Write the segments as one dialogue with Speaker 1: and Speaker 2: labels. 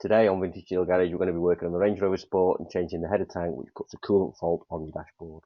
Speaker 1: Today on Vintage Steel Garage we're going to be working on the Range Rover Sport and changing the header tank, which puts a coolant fault on your dashboard.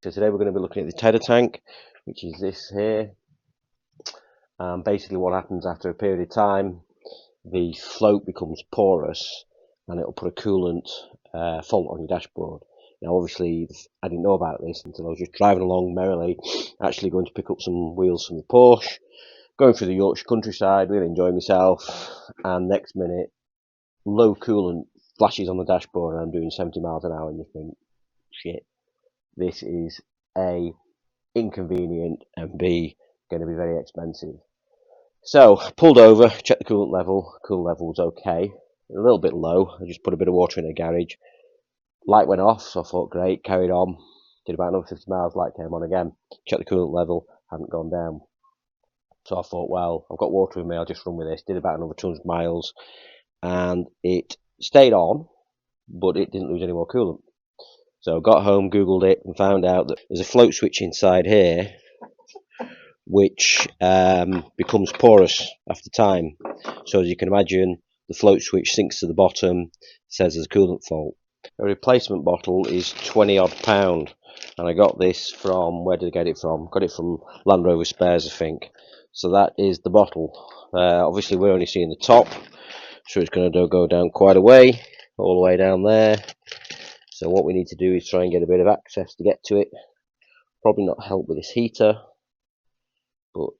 Speaker 1: So today we're going to be looking at this header tank, which is this here. Basically what happens after a period of time, the float becomes porous and it'll put a coolant fault on your dashboard. Now obviously I didn't know about this until I was just driving along merrily, actually going to pick up some wheels from the Porsche, going through the Yorkshire countryside, really enjoying myself, and next minute low coolant flashes on the dashboard and I'm doing 70 miles an hour and you think, shit, this is A, inconvenient, and B, going to be very expensive. So pulled over, checked the coolant level was okay, a little bit low. I just put a bit of water in the garage, light went off, so I thought great, carried on, did about another 50 miles, light came on again, checked the coolant level, hadn't gone down. So I thought, well, I've got water in me, I'll just run with this. Did about another 200 miles and it stayed on, but it didn't lose any more coolant. So I got home, googled it, and found out that there's a float switch inside here which becomes porous after time. So as you can imagine, the float switch sinks to the bottom, says there's a coolant fault. A replacement bottle is 20 odd pound, and I got this from, where did I get it from? Got it from Land Rover Spares, I think. So that is the bottle. Obviously we're only seeing the top, so it's going to go down quite a way, all the way down there. So what we need to do is try and get a bit of access to get to it. Probably not help with this heater, but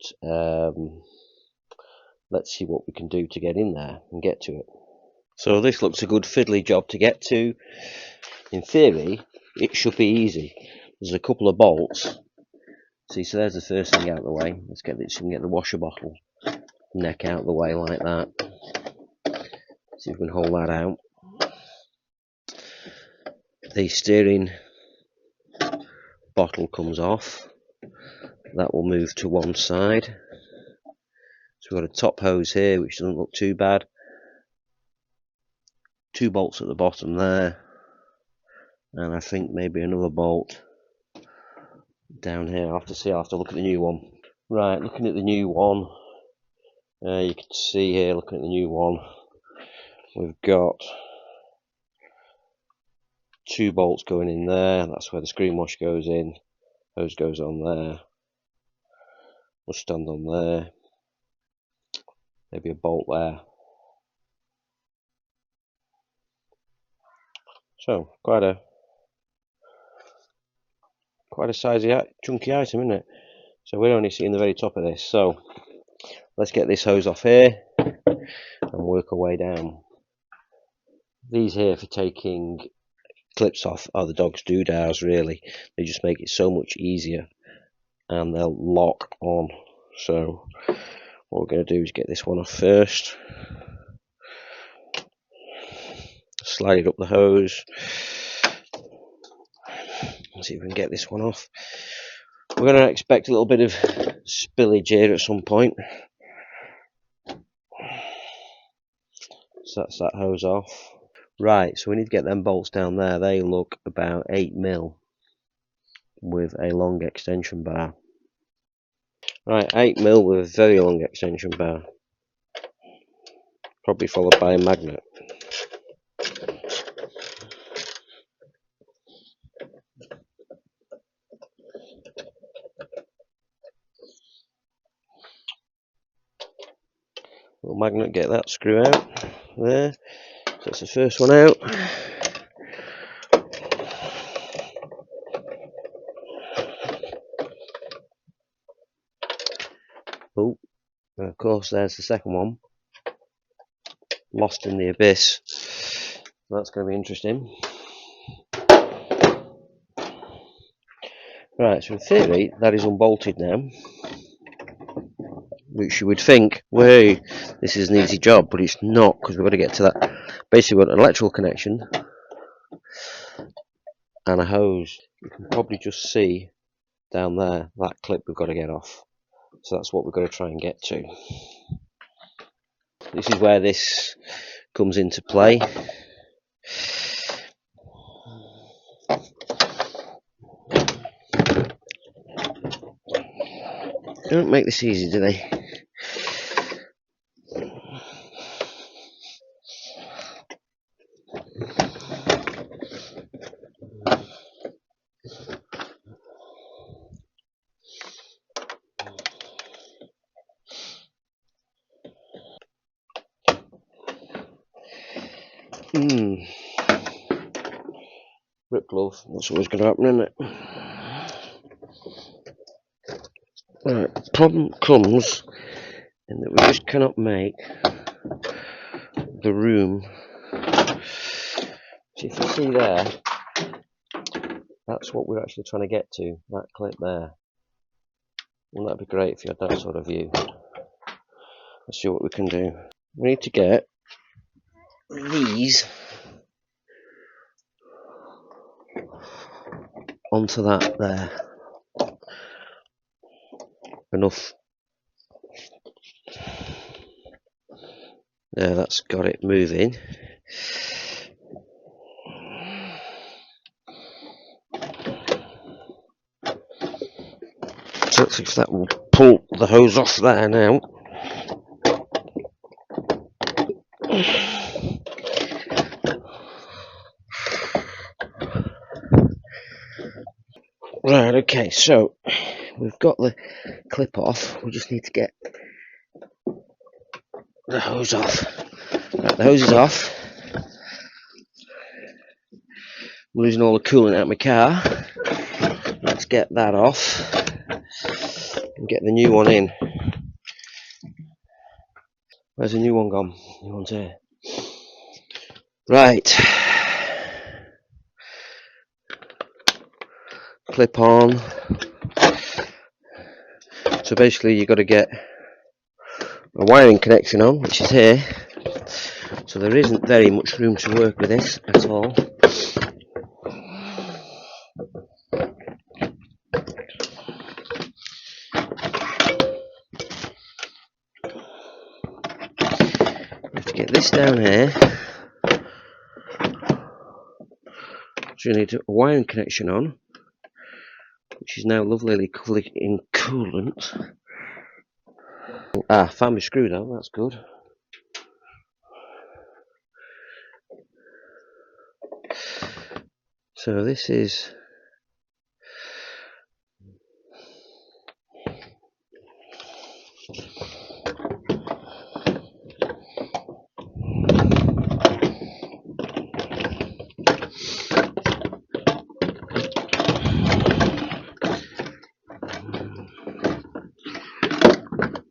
Speaker 1: let's see what we can do to get in there and get to it. So this looks a good fiddly job to get to. In theory, it should be easy. There's a couple of bolts. See, so there's the first thing out of the way. Let's get this, so we can get the washer bottle neck out of the way like that. See if we can hold that out. The steering bottle comes off. That will move to one side. So we've got a top hose here, which doesn't look too bad. Two bolts at the bottom there, and I think maybe another bolt down here. I'll have to see, I'll have to look at the new one. Right, looking at the new one, you can see here, looking at the new one, we've got two bolts going in there. That's where the screen wash goes in. Hose goes on there. Will stand on there. Maybe a bolt there. So quite a sizey, chunky item, isn't it? So we're only seeing the very top of this. So let's get this hose off here and work our way down. These here for taking clips off are the dog's doodahs, really. They just make it so much easier and they'll lock on. So what we're going to do is get this one off first. Slide it up the hose. Let's see if we can get this one off. We're going to expect a little bit of spillage here at some point. So that's that hose off. Right, so we need to get them bolts down there. They look about 8mm with a long extension bar. Right, 8mm with a very long extension bar. Probably followed by a magnet. Little magnet, get that screw out there. So that's the first one out. Oh, and of course there's the second one, lost in the abyss. That's going to be interesting. Right, so in theory that is unbolted now, which you would think, wait, this is an easy job, but it's not, because we've got to get to that. Basically we've got an electrical connection and a hose. You can probably just see down there that clip we've got to get off. So that's what we've got to try and get to. This is where this comes into play. They don't make this easy, do they? Rip glove, that's always going to happen, isn't it? Right, problem comes in that we just cannot make the room. So if you see there, that's what we're actually trying to get to, that clip there. Wouldn't that be great if you had that sort of view? Let's see what we can do. We need to get these onto that there. Enough. There, that's got it moving. So let's see if that will pull the hose off there now. Right, okay, so we've got the clip off, we just need to get the hose off. Right, the hose is off. I'm losing all the coolant out of my car. Let's get that off and get the new one in. Where's the new one gone? New one's here. Right. Clip on. So basically you've got to get a wiring connection on, which is here. So there isn't very much room to work with this at all. We have to get this down here. So you need a wiring connection on, which is now lovely covered in coolant. Ah, found my screw down, that's good. So this is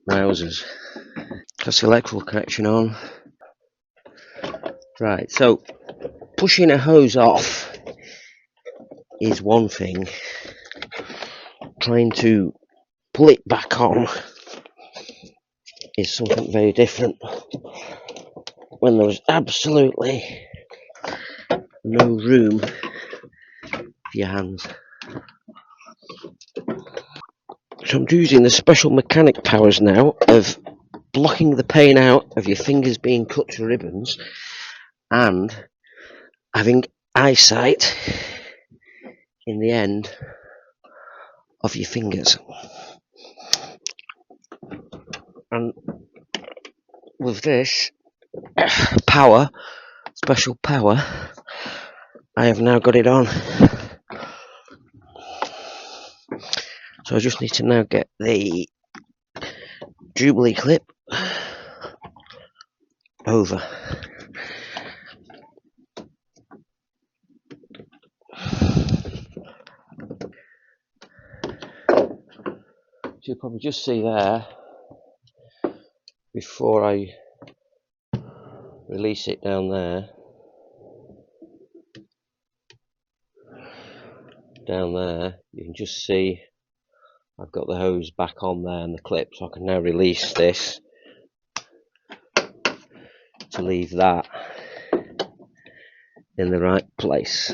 Speaker 1: wowzers. That's the electrical connection on. Right, so pushing a hose off is one thing. Trying to pull it back on is something very different. When there was absolutely no room for your hands. So I'm using the special mechanic powers now of blocking the pain out of your fingers being cut to ribbons and having eyesight in the end of your fingers. And with this power, special power, I have now got it on. So I just need to now get the Jubilee clip over. So you'll probably just see there, before I release it down there, you can just see I've got the hose back on there and the clip, so I can now release this to leave that in the right place.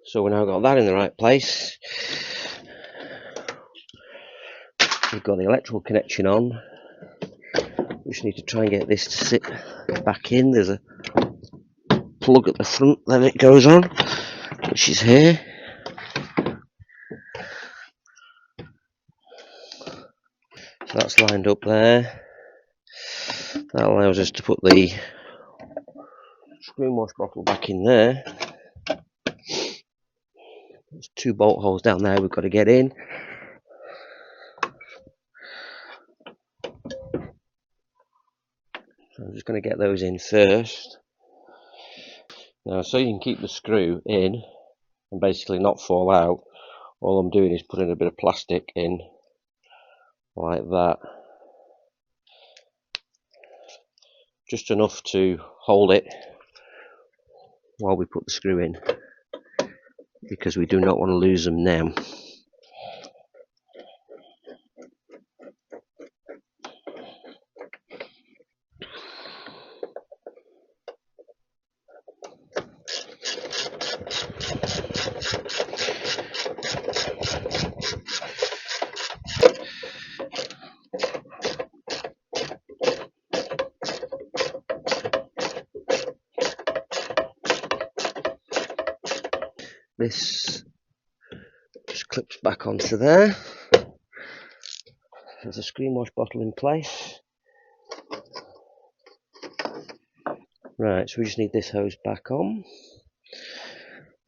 Speaker 1: So we've now got that in the right place. We've got the electrical connection on. We just need to try and get this to sit back in. There's a plug at the front that it goes on, which is here. So that's lined up there. That allows us to put the screw wash bottle back in there. There's 2 bolt holes down there we've got to get in. So I'm just going to get those in first. Now, so you can keep the screw in and basically not fall out, all I'm doing is putting a bit of plastic in like that, just enough to hold it while we put the screw in, because we do not want to lose them now. This just clips back onto there. There's a screen wash bottle in place. Right, so we just need this hose back on.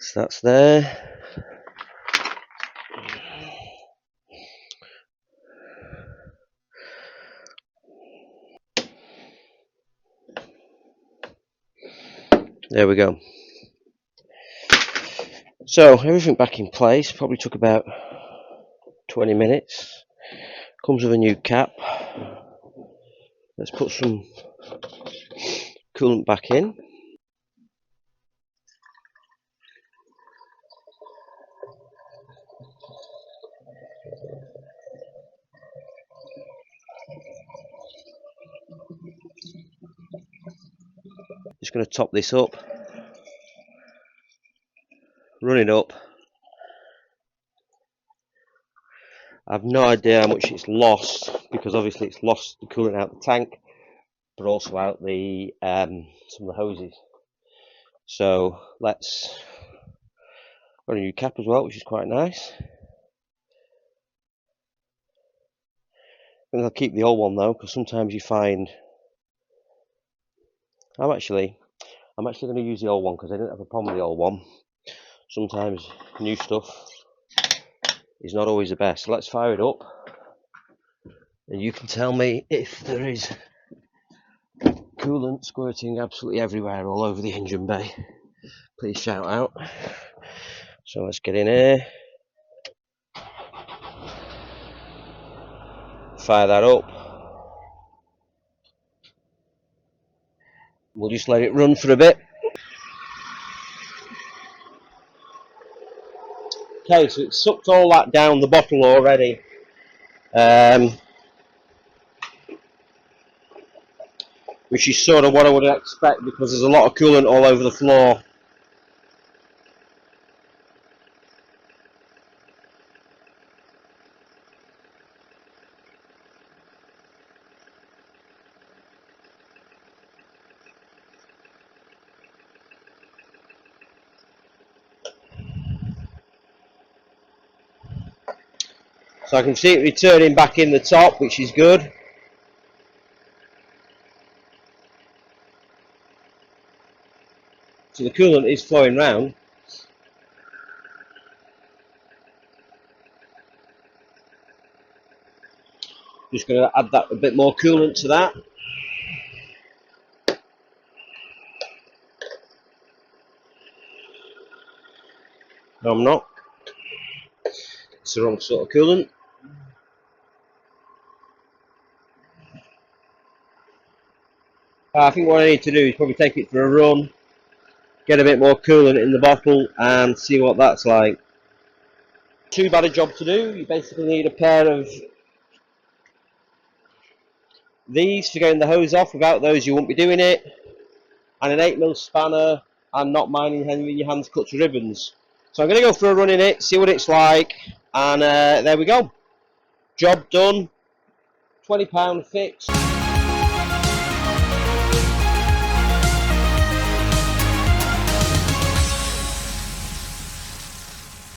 Speaker 1: So that's there. There we go. So everything back in place, probably took about 20 minutes. Comes with a new cap. Let's put some coolant back in. Just going to top this up, run it up. I've no idea how much it's lost, because obviously it's lost the coolant out the tank, but also out the some of the hoses. So let's run a new cap as well, which is quite nice. I think I'll keep the old one though, because sometimes you find I'm actually going to use the old one because I didn't have a problem with the old one. Sometimes new stuff is not always the best. So let's fire it up, and you can tell me if there is coolant squirting absolutely everywhere all over the engine bay. Please shout out. So let's get in here, fire that up. We'll just let it run for a bit. Okay, so it's sucked all that down the bottle already. Which is sort of what I would expect, because there's a lot of coolant all over the floor. So I can see it returning back in the top, which is good. So the coolant is flowing round. Just going to add that a bit more coolant to that. No, I'm not. It's the wrong sort of coolant. I think what I need to do is probably take it for a run, get a bit more coolant in the bottle, and see what that's like. Too bad a job to do. You basically need a pair of these for getting the hose off. Without those you won't be doing it, and an 8mm spanner, and not minding having your hands cut to ribbons. So I'm going to go for a run in it, see what it's like, and there we go. Job done. £20 fixed.